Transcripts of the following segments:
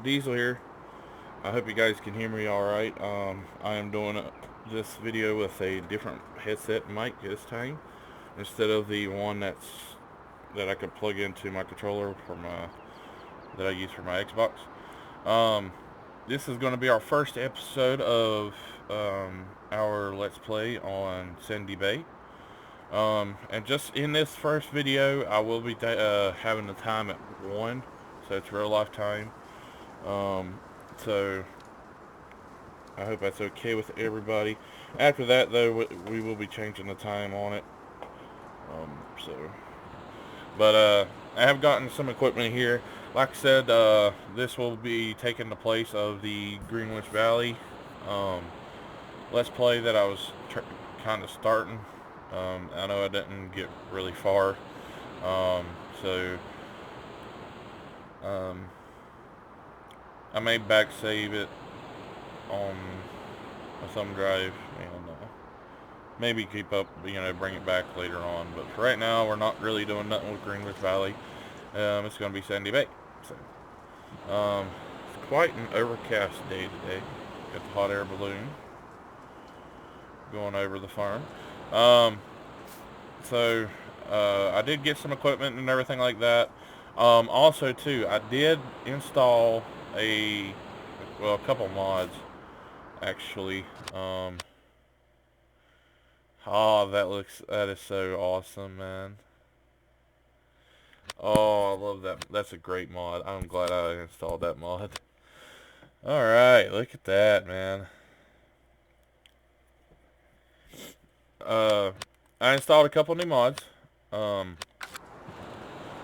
Diesel here. I hope you guys can hear me alright. I am doing this video with a different headset mic this time, instead of the one that I could plug into my controller for that I use for my Xbox. Um, this is going to be our first episode of our Let's Play on Sandy Bay. And just in this first video, I will be having the time at 1, so it's real life time. So I hope that's okay with everybody. After that, though, we will be changing the time on it. Um, so, I have gotten some equipment here. Like I said, this will be taking the place of the Greenwich Valley um, Let's Play that I was kind of starting. I know I didn't get really far. Um, so, um, I may back save it on a thumb drive and maybe keep up, bring it back later on. But for right now, we're not really doing nothing with Greenwich Valley. It's going to be Sandy Bay. So, it's quite an overcast day today. Got the hot air balloon going over the farm. Um, I did get some equipment and everything like that. Also, too, I did install a couple mods, actually. Oh, that is so awesome, man. Oh, I love that. That's a great mod. I'm glad I installed that mod. Alright, look at that, man. I installed a couple new mods. Um,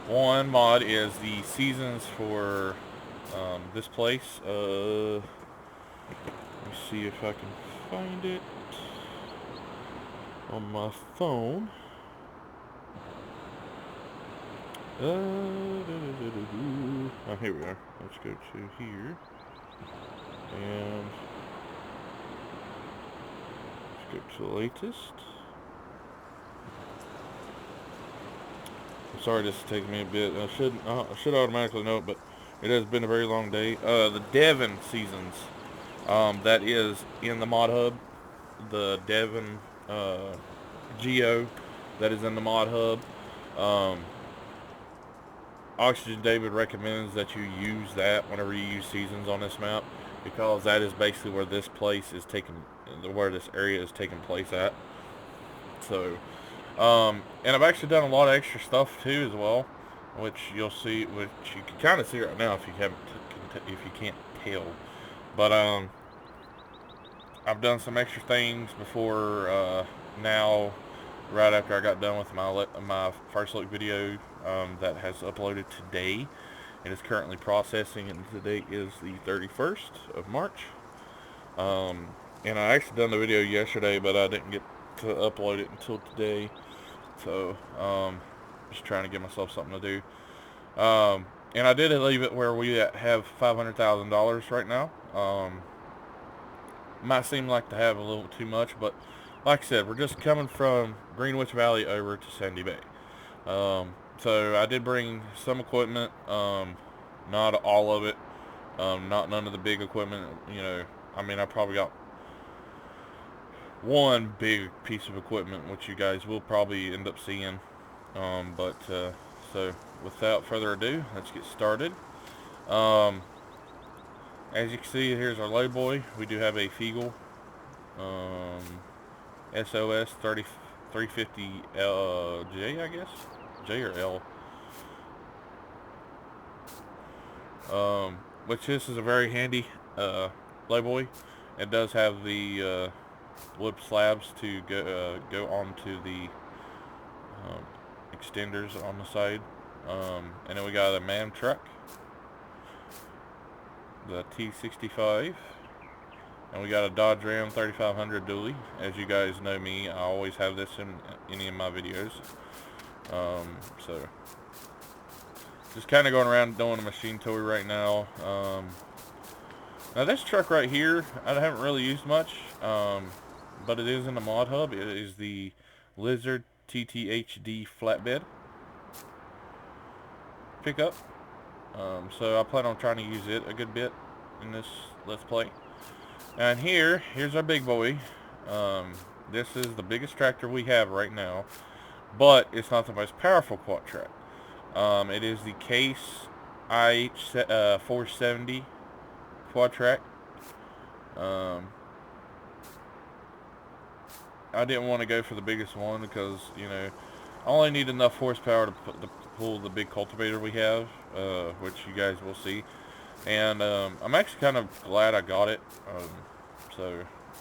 One mod is the seasons for this place. Let me see if I can find it on my phone. Oh, here we are. Let's go to here. And let's go to the latest. I'm sorry this is taking me a bit. I should automatically know it, but it has been a very long day. The Devon seasons. That is in the mod hub. The Devon Geo that is in the mod hub. Oxygen David recommends that you use that whenever you use seasons on this map, because that is basically where this place is where this area is taking place at. So, and I've actually done a lot of extra stuff too as well, which you'll see, which you can kind of see right now if you haven't, if you can't tell. But I've done some extra things before now. Right after I got done with my first look video that has uploaded today, it is currently processing, and today is the 31st of March. And I actually done the video yesterday, but I didn't get to upload it until today. So just trying to give myself something to do. And I did leave it where we have $500,000 right now. Might seem like to have a little too much, but like I said, we're just coming from Greenwich Valley over to Sandy Bay. So I did bring some equipment, not all of it, not none of the big equipment. I mean, I probably got one big piece of equipment, which you guys will probably end up seeing. So without further ado, let's get started. As you can see, here's our low boy. We do have a Fiegel SOS 350 J, I guess, J or L. Which this is a very handy low boy. It does have the wood slabs to go onto the extenders on the side. And then we got a MAM truck, the T65, and we got a Dodge Ram 3500 dually. As you guys know me, I always have this in any of my videos. So just kind of going around doing a machine tour right now. Now this truck right here, I haven't really used much, but it is in the mod hub. It is the Lizard TTHD flatbed pickup. So I plan on trying to use it a good bit in this Let's Play. And here's our big boy. This is the biggest tractor we have right now, but it's not the most powerful quad track. It is the Case IH 470 quad track. I didn't want to go for the biggest one because, you know, I only need enough horsepower to pull the big cultivator we have, which you guys will see. And I'm actually kind of glad I got it.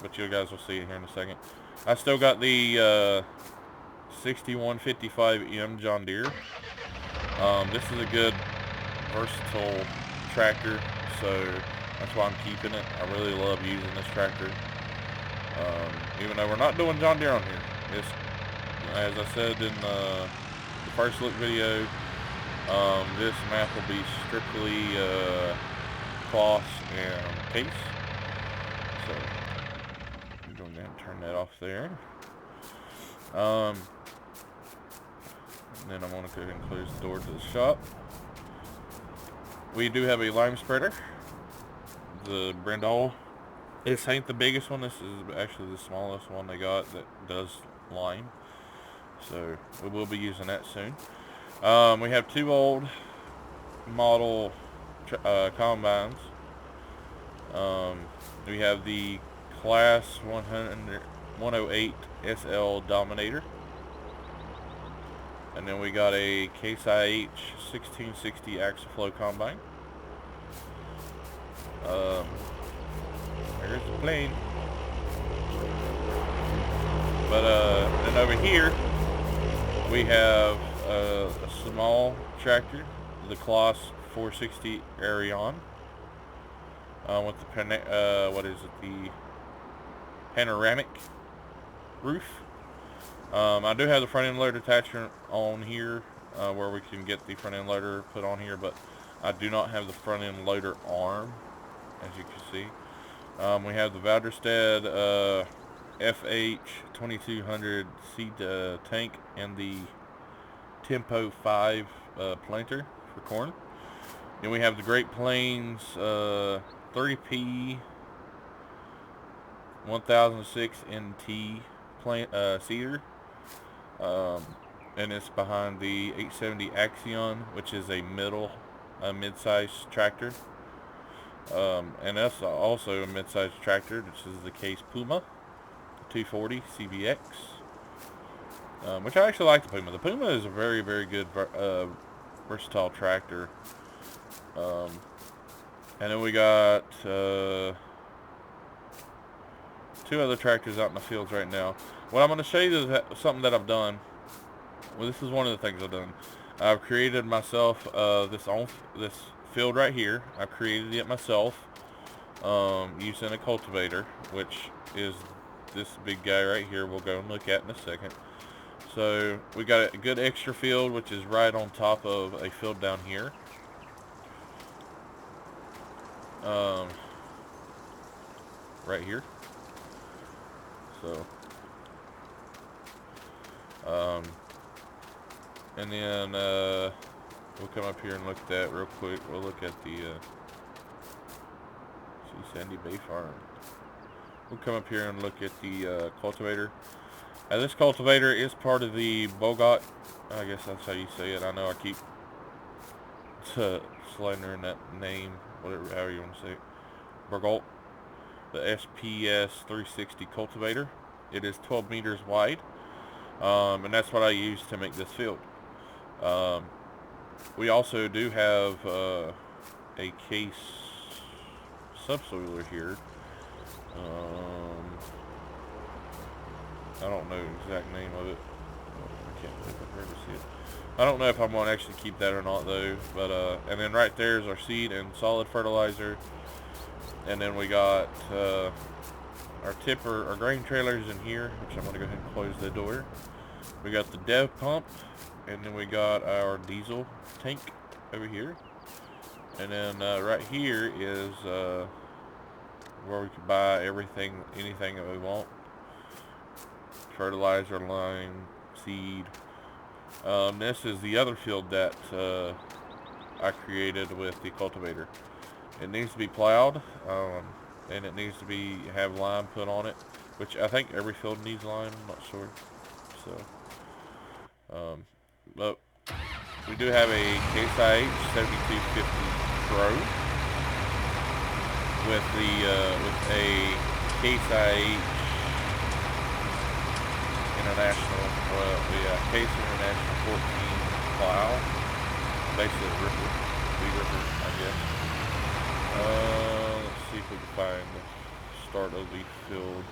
But you guys will see it here in a second. I still got the 6155M John Deere. This is a good versatile tractor, so that's why I'm keeping it. I really love using this tractor. Even though we're not doing John Deere on here. It's, as I said in the first look video, this map will be strictly cloth and case. So I'm going to turn that off there. And then I'm going to go ahead and close the door to the shop. We do have a lime spreader, the Brendel. This ain't the biggest one. This is actually the smallest one they got that does lime. So we will be using that soon. We have two old model combines. We have the Class 108 SL Dominator. And then we got a Case IH 1660 Axle Flow Combine. There's the plane. But then over here we have a small tractor, the Class 460 Arion, with the the panoramic roof. I do have the front end loader attachment on here, where we can get the front end loader put on here, but I do not have the front end loader arm, as you can see. We have the Valderstad FH 2200 seed tank and the Tempo 5 planter for corn. Then we have the Great Plains 30P 1006 NT seeder. And it's behind the 870 Axion, which is a mid-size tractor. And that's also a mid-size tractor. This is the Case Puma 240 CBX, which I actually like the Puma. The Puma is a very, very good versatile tractor. And then we got two other tractors out in the fields right now. What I'm going to show you is something that I've done. Well, this is one of the things I've done. I've created myself this field right here. I created it myself using a cultivator, which is this big guy right here. We'll go and look at in a second. So we got a good extra field, which is right on top of a field down here. Right here. So and then we'll come up here and look at that real quick. We'll look at the Sandy Bay Farm. We'll come up here and look at the cultivator. This cultivator is part of the Bogot. I guess that's how you say it. I know I keep slandering that name, whatever, however you want to say it. Bogot. The SPS 360 cultivator. It is 12 meters wide. And that's what I use to make this field. We also do have a Case subsoiler here. I don't know the exact name of it. I can't look up here to see it. I don't know if I'm going to actually keep that or not though. But and then right there is our seed and solid fertilizer. And then we got our tipper, our grain trailers in here, which I'm going to go ahead and close the door. We got the dev pump, and then we got our diesel tank over here. And then right here is where we can buy anything that we want. Fertilizer, lime, seed. This is the other field that I created with the cultivator. It needs to be plowed, and it needs to have lime put on it, which I think every field needs lime. I'm not sure. So, but we do have a Case IH 7250 Pro with a Case IH International, Case International 14 plow, basically ripper, I guess. Let's see if we can find the start of the field.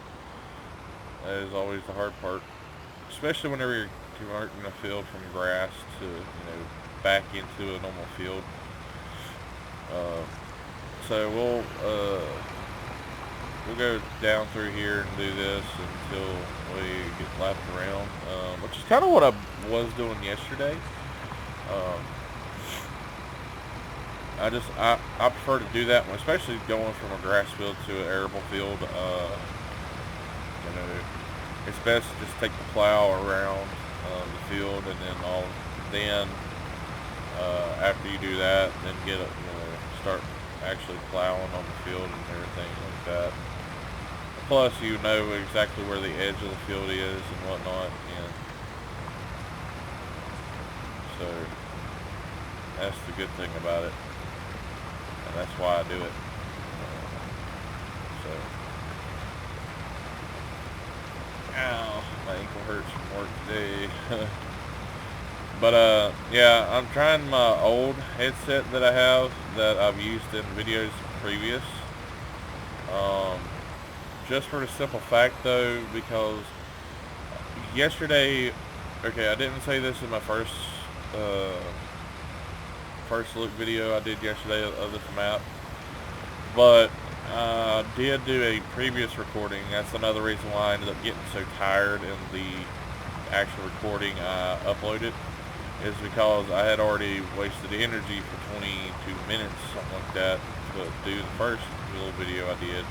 That is always the hard part, especially whenever you're converting a field from grass to, back into a normal field. So we'll go down through here and do this until we get lapped around, which is kind of what I was doing yesterday. I prefer to do that, especially going from a grass field to an arable field. It's best to just take the plow around the field, and then after you do that, then start actually plowing on the field and everything like that. Plus, you know exactly where the edge of the field is and whatnot, and so that's the good thing about it, and that's why I do it. Ow, my ankle hurts from work today. But yeah, I'm trying my old headset that I have that I've used in videos previous. Just for the simple fact though, because yesterday, okay, I didn't say this in my first look video I did yesterday of this map, but I did do a previous recording. That's another reason why I ended up getting so tired in the actual recording I uploaded, is because I had already wasted the energy for 22 minutes, something like that, to do the first little video I did,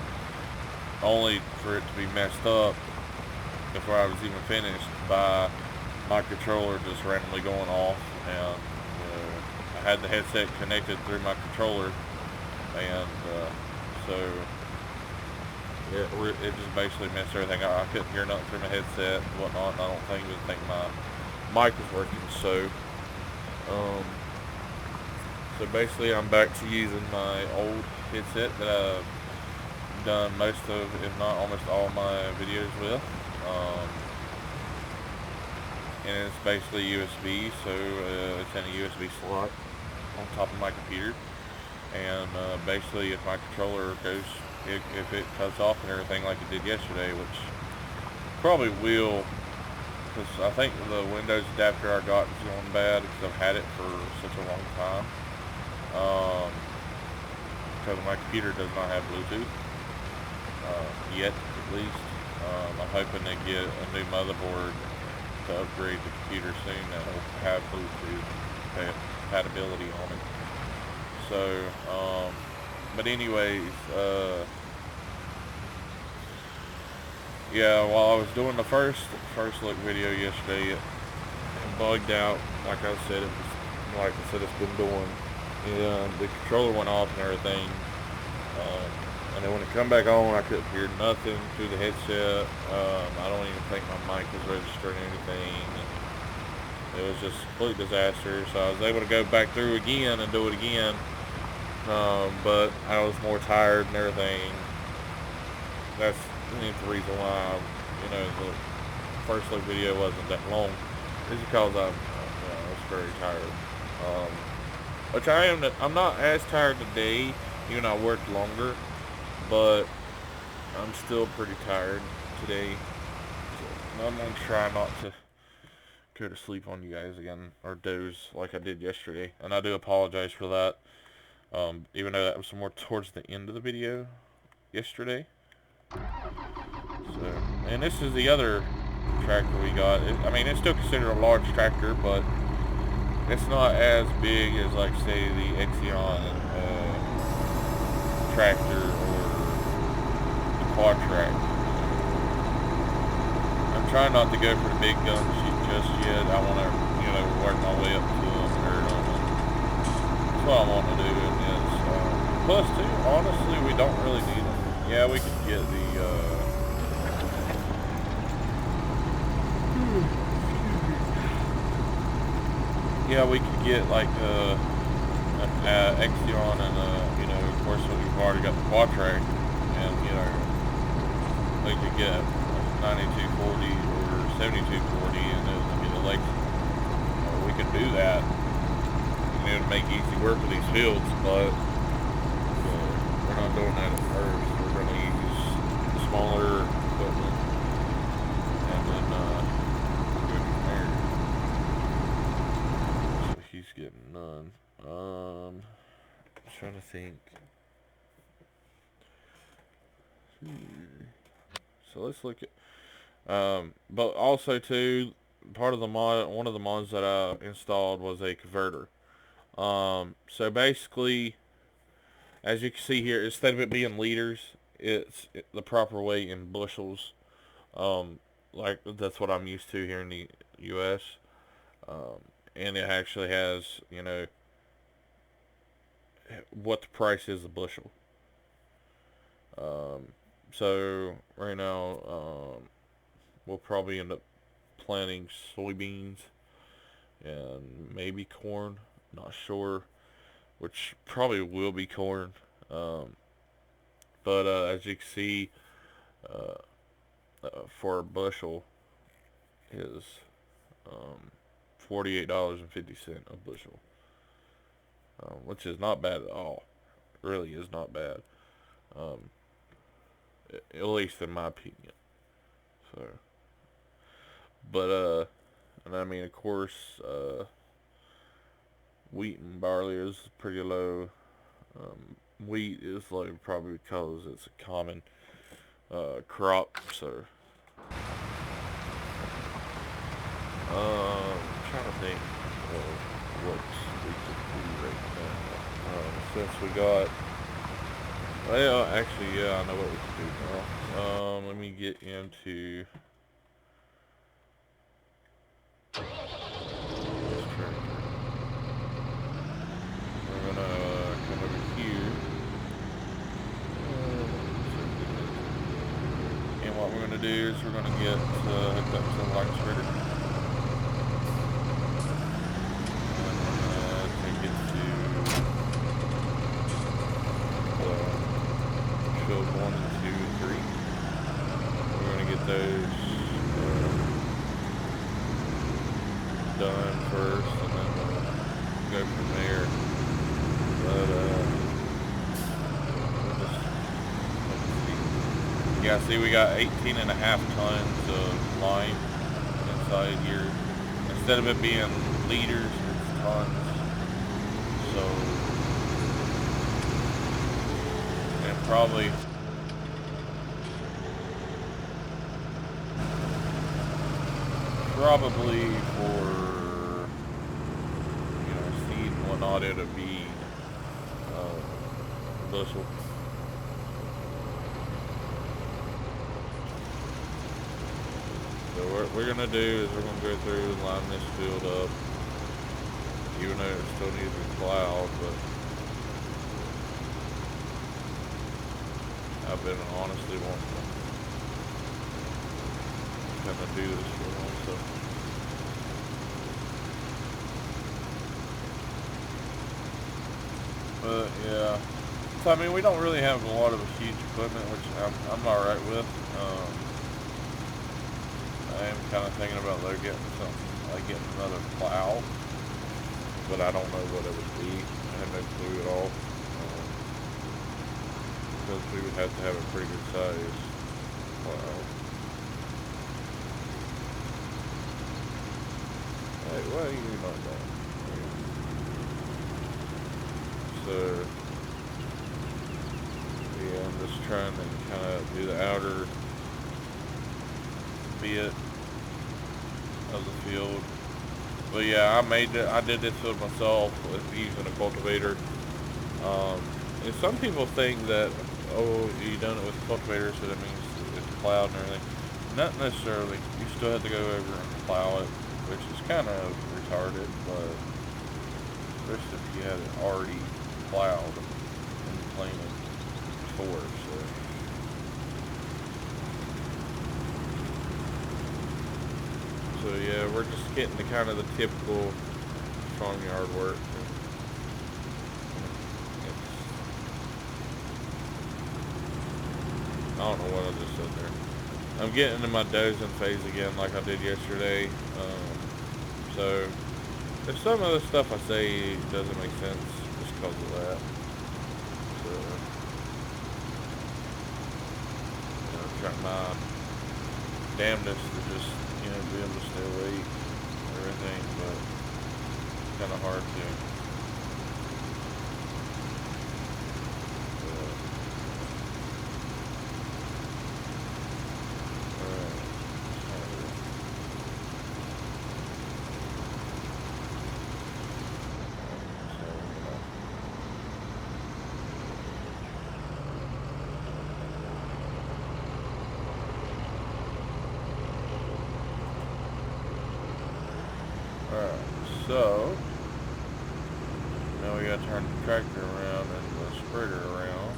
only for it to be messed up before I was even finished by my controller just randomly going off. And I had the headset connected through my controller, and so it just basically messed everything up. I couldn't hear nothing through my headset and whatnot, and I don't think my mic was working. So basically I'm back to using my old headset that I've done most of, if not almost all my videos with. And it's basically USB, so it's in a USB slot on top of my computer. And basically, if my controller goes, if it cuts off and everything like it did yesterday, which probably will, because I think the Windows adapter I got is going bad because I've had it for such a long time. Because my computer does not have Bluetooth yet, at least. I'm hoping to get a new motherboard to upgrade the computer soon that will have Bluetooth compatibility on it. So, but anyways, yeah, while I was doing the first look video yesterday, it bugged out. Like I said, it's been doing. And the controller went off and everything. And then when it come back on, I couldn't hear nothing through the headset. I don't even think my mic was registering anything. And it was just a complete disaster. So I was able to go back through again and do it again. But I was more tired and everything. That's the reason why, the first look video wasn't that long. It's because I was very tired. Which I'm not as tired today, even though I worked longer. But I'm still pretty tired today. So I'm going to try not to go to sleep on you guys again, or doze like I did yesterday. And I do apologize for that. Even though that was more towards the end of the video yesterday. So, and this is the other tractor we got. It's still considered a large tractor, but it's not as big as, like, say, the Exxon tractor or the quad track. I'm trying not to go for the big guns just yet. I want to, work my way up to them and earn them. that's what I want to do. And is, plus, too, honestly, we don't really need them. Yeah, we could get the, yeah, we could get, like, an Exeon and, you know, of course, we've already got the Quatrac, and, you know, we could get a 9240 or 7240, and it would be the Lex. We could do that. And it would make easy work with these fields, but we're not doing that at first. We're going to use smaller equipment, and then go from there. So he's getting none. I'm trying to think. So let's look at, but also too, part of the mod, one of the mods that I installed was a converter. So basically, as you can see here, instead of it being liters, it's the proper weight in bushels. Like that's what I'm used to here in the U.S. And it actually has, you know, what the price is a bushel. So right now, we'll probably end up planting soybeans and maybe corn. Not sure, which probably will be corn. But as you can see, for a bushel is $48.50 a bushel, which is not bad at all. It really is not bad, at least in my opinion. So, but and I mean, of course, wheat and barley is pretty low. Wheat is low probably because it's a common crop. So, I'm trying to think what we could do right now. Since we got, well, actually, yeah, I know what we could do now. Let me get into this tractor. We're gonna come over here, and what we're gonna do is we're gonna get hooked up to the line spreader. Field 1 and 2 and 3. We're going to get those done first, and then we'll go from there. But we'll just, yeah, see, we got 18.5 tons of lime inside here. Instead of it being liters, it's tons. So, and probably for, you know, seed and whatnot, it'll be a bushel. So what we're gonna do is we're gonna go through and line this field up, even though it still needs to be plowed, but I've been honestly wanting to kind of do this for one, so. But yeah, so I mean, we don't really have a lot of huge equipment, which I'm all right with. I am kind of thinking about getting something, like getting another plow, but I don't know what it would be. I have no clue at all. Because we would have to have a pretty good size plow. Hey, what are you not doing? So, yeah, I'm just trying to kind of do the outer bit of the field. But yeah, I did this field myself with using a cultivator. And some people think that, oh, you done it with a cultivator, so that means it's plowed and everything. Not necessarily. You still have to go over and plow it, which is kind of retarded, but especially if you haven't already plowed and planted before. So yeah, we're just getting to kind of the typical farmyard work. I don't know what I just said there. I'm getting into my dozing phase again like I did yesterday. So there's some of the stuff I say doesn't make sense just because of that. So, trying my damnedest to just, be able to stay awake and everything, but it's kind of hard to. Alright, so now we gotta turn the tractor around and the spreader around.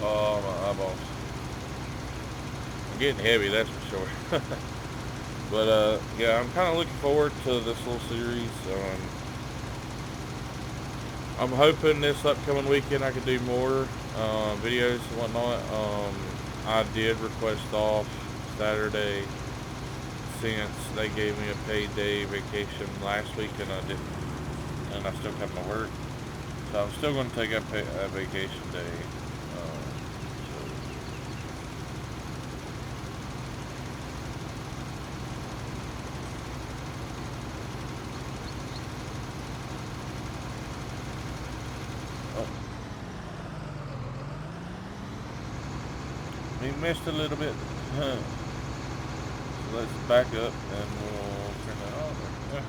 Oh, my eyeballs. I'm getting heavy, that's for sure. But yeah, I'm kind of looking forward to this little series. I'm hoping this upcoming weekend I can do more videos and whatnot. I did request off Saturday since they gave me a paid day vacation last week and I didn't, and I still come to work. So I'm still going to take a vacation day. We missed a little bit. So let's back up and we'll turn that on. Yeah.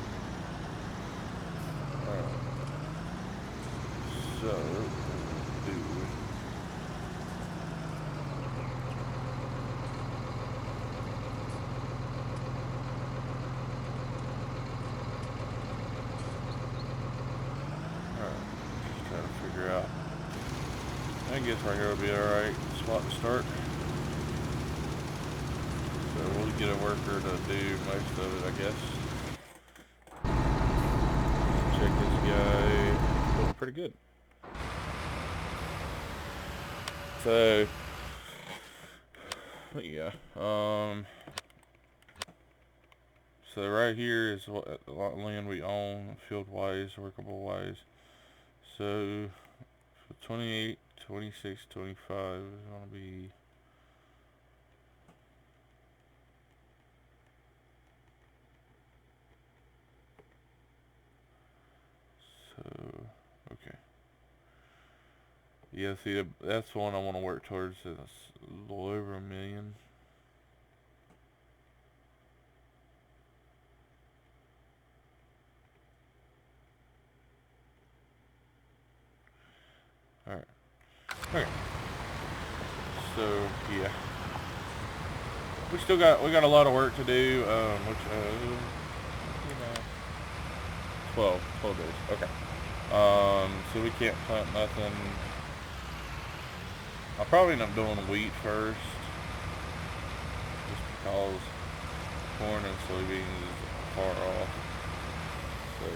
Alright. So, alright. Just trying to figure out. I guess right here will be alright spot to start. So we'll get a worker to do most of it, I guess. Check this guy. Looks pretty good. So, yeah. So right here is what a lot of land we own, field-wise, workable-wise. So, 28, 26, 25 is going to be... So, okay. Yeah, see, that's the one I want to work towards. It's a little over 1 million. Alright. Okay. So, yeah. We got a lot of work to do, which, 12 days. Okay. So we can't plant nothing. I'll probably end up doing wheat first, just because corn and soybeans is far off. So,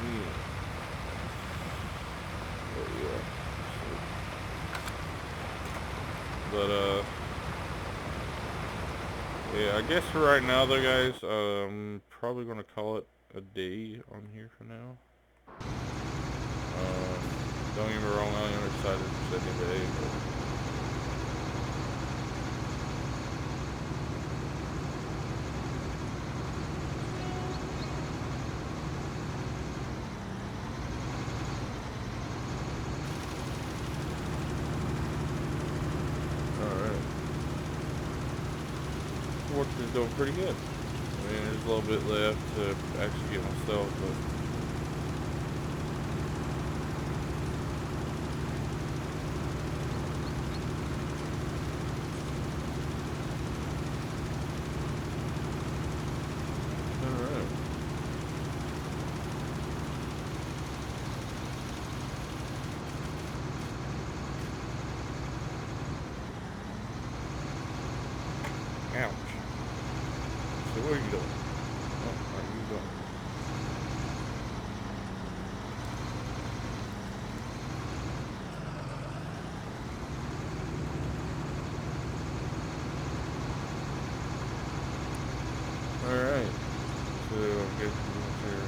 yeah. But yeah, I guess for right now though, guys, probably gonna call it a day on here for now. Don't get me wrong, I am excited for second day, but alright. Work is doing pretty good. I mean, there's a little bit left to actually get myself, but Go through.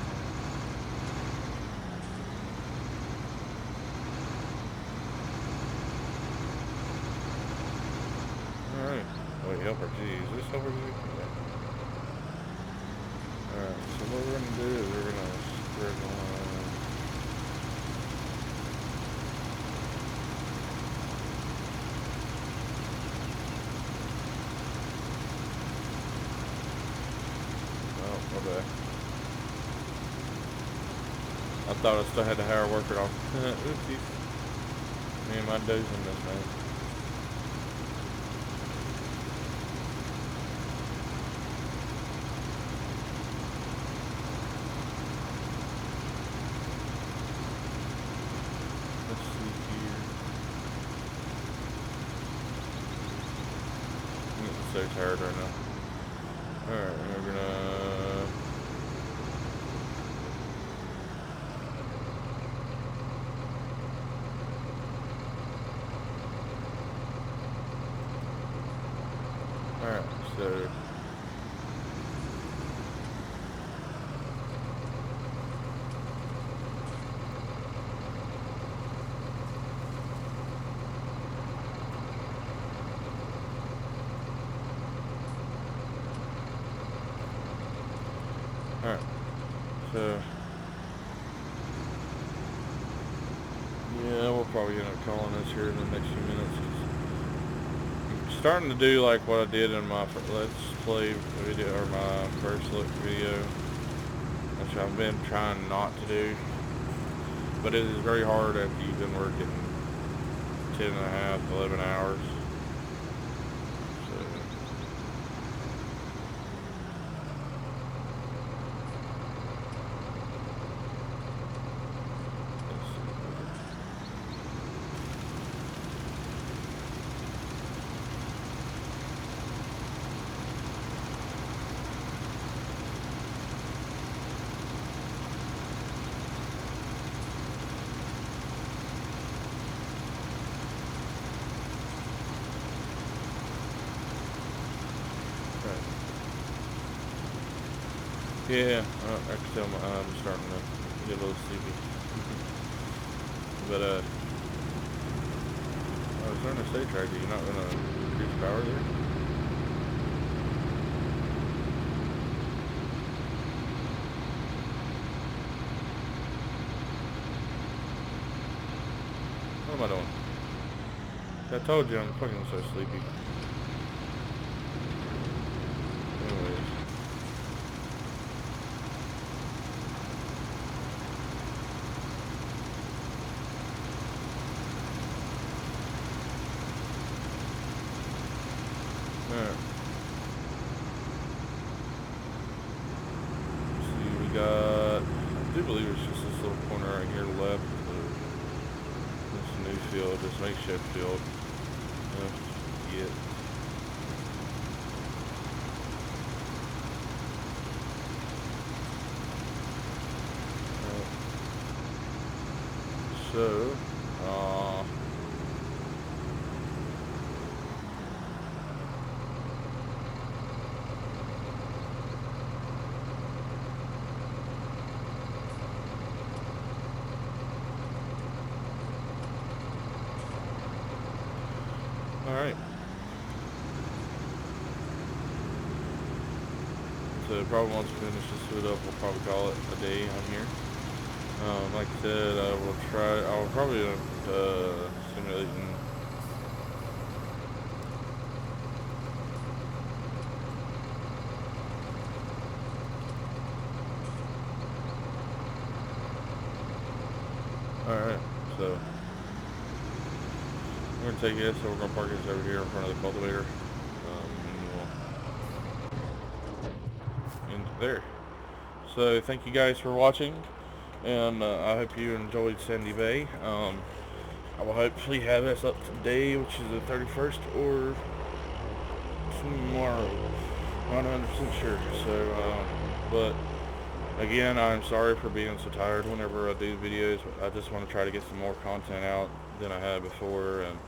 Alright. Wait, helper G. Is this helper G? Yeah. Alright, so what we're gonna do is we're gonna spread the line. Oh, okay. I thought I still had to hire a worker off. Oopsies. Me and my dozing this man. Let's see here. I'm getting so tired right now. Alright, we're gonna... Alright, so... Alright, so... Yeah, we'll probably end up calling this here in the next few minutes. I'm starting to do like what I did in my Let's Play video, or my first look video, which I've been trying not to do. But it is very hard after you've been working 10 and a half, 11 hours. So, let's see. Right. Yeah, I can tell I'm starting to get a little sleepy. But, I was trying to say, Tractor, you're not going to increase power there? What am I doing? I told you I'm fucking so sleepy. Anyways. Alright. See, we got... I do believe it's just this little corner right here left. This new field, this makeshift field. Yeah. So, alright. So probably once we finish this food up, we'll probably call it a day on here. Like I said, I'll probably simulating. Alright, so we're gonna take this, so we're gonna park this over here in front of the cultivator. And there. So thank you guys for watching, and I hope you enjoyed Sandy Bay. I will hopefully have this up today, which is the 31st, or tomorrow. Not 100% sure. So, but again, I'm sorry for being so tired whenever I do videos. I just want to try to get some more content out than I had before, and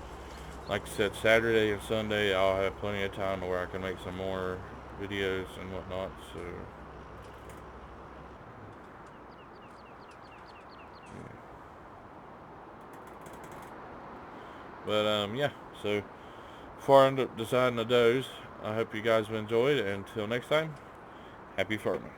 like I said, Saturday and Sunday I'll have plenty of time where I can make some more videos and whatnot. So But yeah, so before I end up deciding to doze, I hope you guys have enjoyed, and until next time, happy farming.